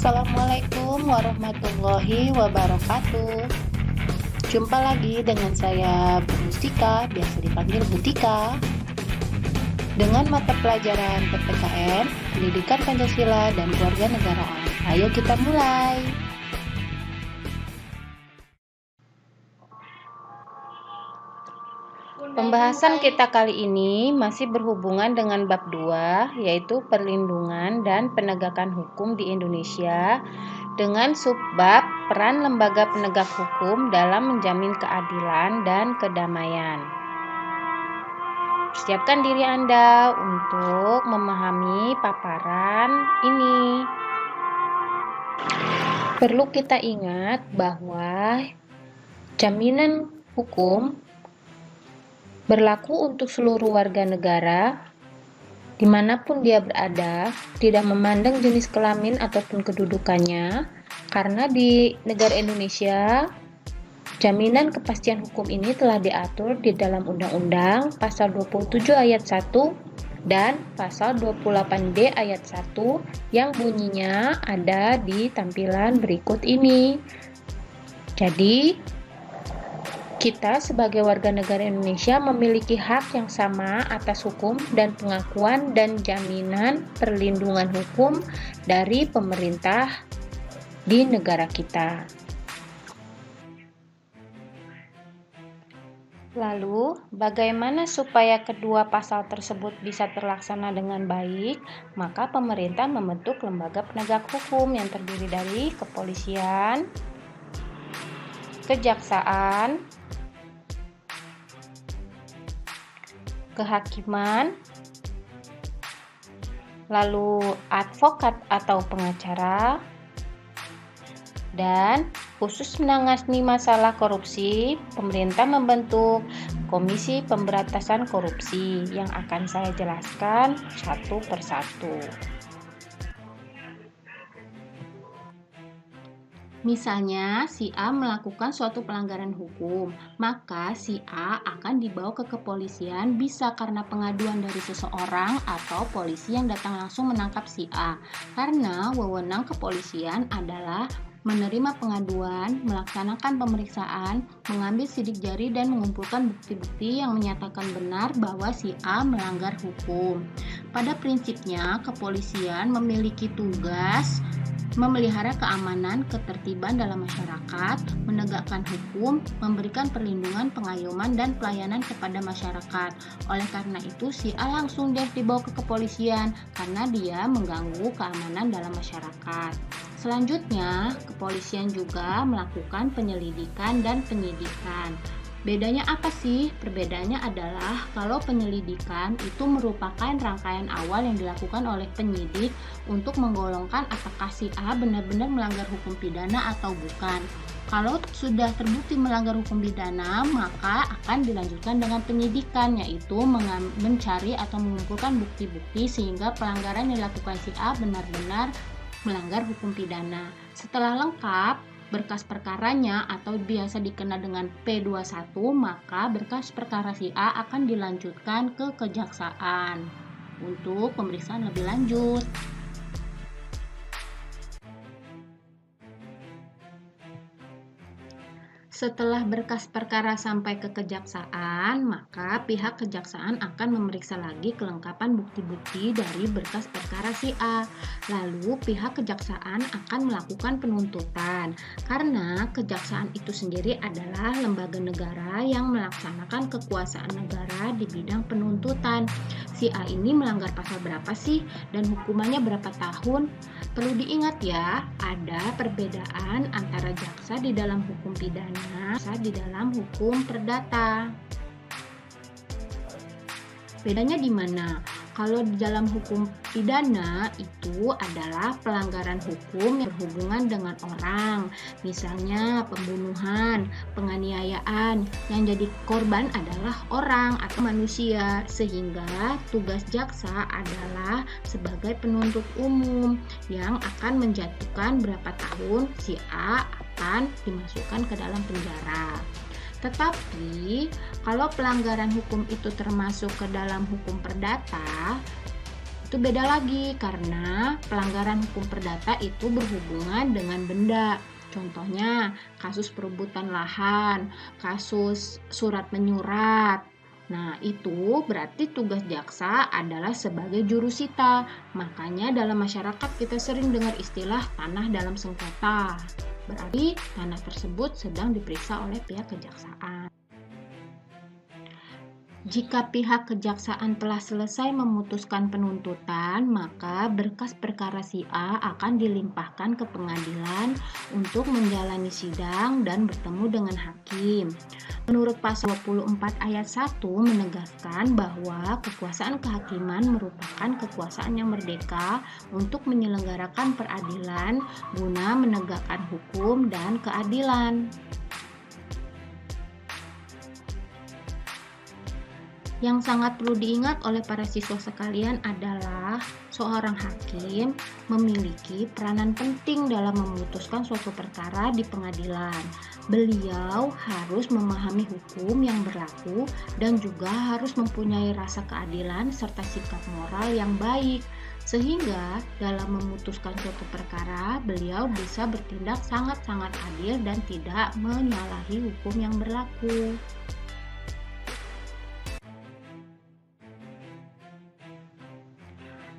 Assalamualaikum warahmatullahi wabarakatuh. Jumpa lagi dengan saya Bu Mustika, biasa dipanggil Butika, dengan mata pelajaran PPKN, Pendidikan Pancasila dan Kewarganegaraan. Ayo kita mulai. Pembahasan kita kali ini masih berhubungan dengan bab 2, yaitu perlindungan dan penegakan hukum di Indonesia, dengan subbab peran lembaga penegak hukum dalam menjamin keadilan dan kedamaian. Persiapkan diri Anda untuk memahami paparan ini. Perlu kita ingat bahwa jaminan hukum berlaku untuk seluruh warga negara dimanapun dia berada, tidak memandang jenis kelamin ataupun kedudukannya, karena di negara Indonesia jaminan kepastian hukum ini telah diatur di dalam Undang-Undang Pasal 27 Ayat 1 dan Pasal 28D Ayat 1 yang bunyinya ada di tampilan berikut ini. Jadi kita sebagai warga negara Indonesia memiliki hak yang sama atas hukum dan pengakuan dan jaminan perlindungan hukum dari pemerintah di negara kita. Lalu, bagaimana supaya kedua pasal tersebut bisa terlaksana dengan baik? Maka pemerintah membentuk lembaga penegak hukum yang terdiri dari kepolisian, kejaksaan, kehakiman, lalu advokat atau pengacara, dan khusus menangani masalah korupsi, pemerintah membentuk Komisi Pemberantasan Korupsi yang akan saya jelaskan satu persatu. Misalnya, si A melakukan suatu pelanggaran hukum, maka si A akan dibawa ke kepolisian bisa karena pengaduan dari seseorang atau polisi yang datang langsung menangkap si A. Karena wewenang kepolisian adalah menerima pengaduan, melaksanakan pemeriksaan, mengambil sidik jari dan mengumpulkan bukti-bukti yang menyatakan benar bahwa si A melanggar hukum. Pada prinsipnya, kepolisian memiliki tugas memelihara keamanan, ketertiban dalam masyarakat, menegakkan hukum, memberikan perlindungan, pengayoman, dan pelayanan kepada masyarakat. Oleh karena itu, si A langsung dibawa ke kepolisian karena dia mengganggu keamanan dalam masyarakat. Selanjutnya, kepolisian juga melakukan penyelidikan dan penyidikan. Bedanya apa sih? Perbedaannya adalah kalau penyelidikan itu merupakan rangkaian awal yang dilakukan oleh penyidik untuk menggolongkan apakah si A benar-benar melanggar hukum pidana atau bukan. Kalau sudah terbukti melanggar hukum pidana, maka akan dilanjutkan dengan penyidikan, yaitu mencari atau mengumpulkan bukti-bukti sehingga pelanggaran yang dilakukan si A benar-benar melanggar hukum pidana. Setelah lengkap berkas perkaranya atau biasa dikenal dengan P21, maka berkas perkara si A akan dilanjutkan ke kejaksaan untuk pemeriksaan lebih lanjut. Setelah berkas perkara sampai ke kejaksaan, maka pihak kejaksaan akan memeriksa lagi kelengkapan bukti-bukti dari berkas perkara si A. Lalu pihak kejaksaan akan melakukan penuntutan, karena kejaksaan itu sendiri adalah lembaga negara yang melaksanakan kekuasaan negara di bidang penuntutan. Si A ini melanggar pasal berapa sih dan hukumannya berapa tahun? Perlu diingat ya, ada perbedaan antara jaksa di dalam hukum pidana, jaksa di dalam hukum perdata. Bedanya di mana? Kalau di dalam hukum pidana itu adalah pelanggaran hukum yang berhubungan dengan orang, misalnya pembunuhan, penganiayaan, yang jadi korban adalah orang atau manusia, sehingga tugas jaksa adalah sebagai penuntut umum yang akan menjatuhkan berapa tahun si A akan dimasukkan ke dalam penjara. Tetapi, kalau pelanggaran hukum itu termasuk ke dalam hukum perdata, Itu beda lagi karena pelanggaran hukum perdata itu berhubungan dengan benda. Contohnya kasus perebutan lahan, kasus surat menyurat. Nah, itu berarti tugas jaksa adalah sebagai jurusita. Makanya dalam masyarakat kita sering dengar istilah tanah dalam sengketa. Berarti tanah tersebut sedang diperiksa oleh pihak kejaksaan. Jika pihak kejaksaan telah selesai memutuskan penuntutan, maka berkas perkara si A akan dilimpahkan ke pengadilan untuk menjalani sidang dan bertemu dengan hakim. Menurut pasal 24 ayat 1 menegaskan bahwa kekuasaan kehakiman merupakan kekuasaan yang merdeka untuk menyelenggarakan peradilan guna menegakkan hukum dan keadilan. Yang sangat perlu diingat oleh para siswa sekalian adalah seorang hakim memiliki peranan penting dalam memutuskan suatu perkara di pengadilan. Beliau harus memahami hukum yang berlaku dan juga harus mempunyai rasa keadilan serta sikap moral yang baik. Sehingga dalam memutuskan suatu perkara, beliau bisa bertindak sangat-sangat adil dan tidak menyalahi hukum yang berlaku.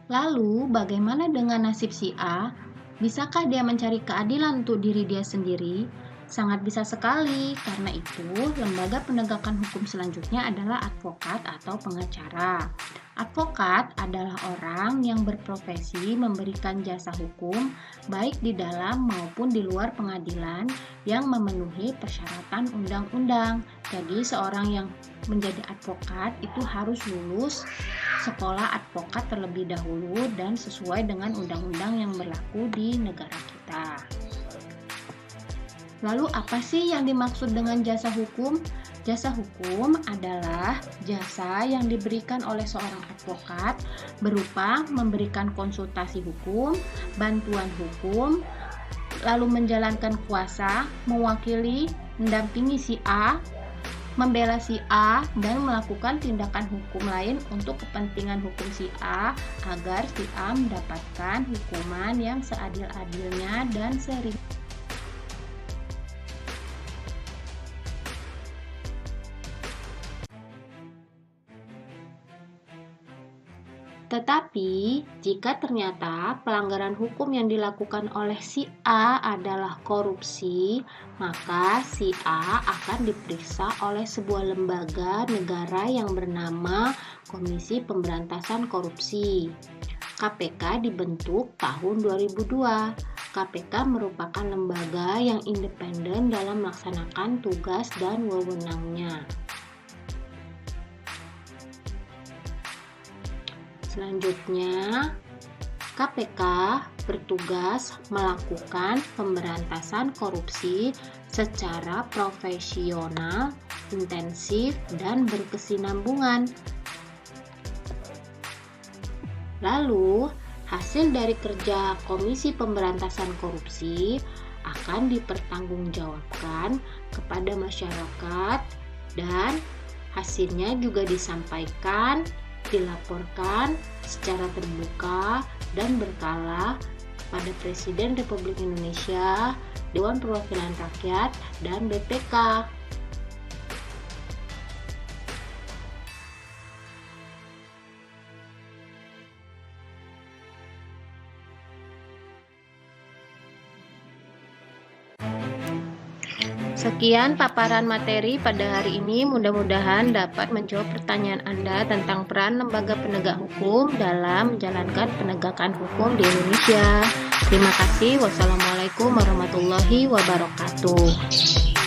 Lalu, bagaimana dengan nasib si A? Bisakah dia mencari keadilan untuk diri dia sendiri? Sangat bisa sekali, karena itu lembaga penegakan hukum selanjutnya adalah advokat atau pengacara. Advokat adalah orang yang berprofesi memberikan jasa hukum baik di dalam maupun di luar pengadilan yang memenuhi persyaratan undang-undang. Jadi seorang yang menjadi advokat itu harus lulus sekolah advokat terlebih dahulu dan sesuai dengan undang-undang yang berlaku di negara kita. Lalu apa sih yang dimaksud dengan jasa hukum? Jasa hukum adalah jasa yang diberikan oleh seorang advokat berupa memberikan konsultasi hukum, bantuan hukum, lalu menjalankan kuasa, mewakili, mendampingi si A, membela si A, dan melakukan tindakan hukum lain untuk kepentingan hukum si A agar si A mendapatkan hukuman yang seadil-adilnya dan sering. Tetapi, jika ternyata pelanggaran hukum yang dilakukan oleh si A adalah korupsi, maka si A akan diperiksa oleh sebuah lembaga negara yang bernama Komisi Pemberantasan Korupsi. KPK dibentuk tahun 2002. KPK merupakan lembaga yang independen dalam melaksanakan tugas dan wewenangnya. Selanjutnya, KPK bertugas melakukan pemberantasan korupsi secara profesional, intensif, dan berkesinambungan. Lalu, hasil dari kerja Komisi Pemberantasan Korupsi akan dipertanggungjawabkan kepada masyarakat dan hasilnya juga disampaikan, dilaporkan secara terbuka dan berkala pada Presiden Republik Indonesia, Dewan Perwakilan Rakyat, dan BPK. Sekian paparan materi pada hari ini, mudah-mudahan dapat menjawab pertanyaan Anda tentang peran lembaga penegak hukum dalam menjalankan penegakan hukum di Indonesia. Terima kasih. Wassalamualaikum warahmatullahi wabarakatuh.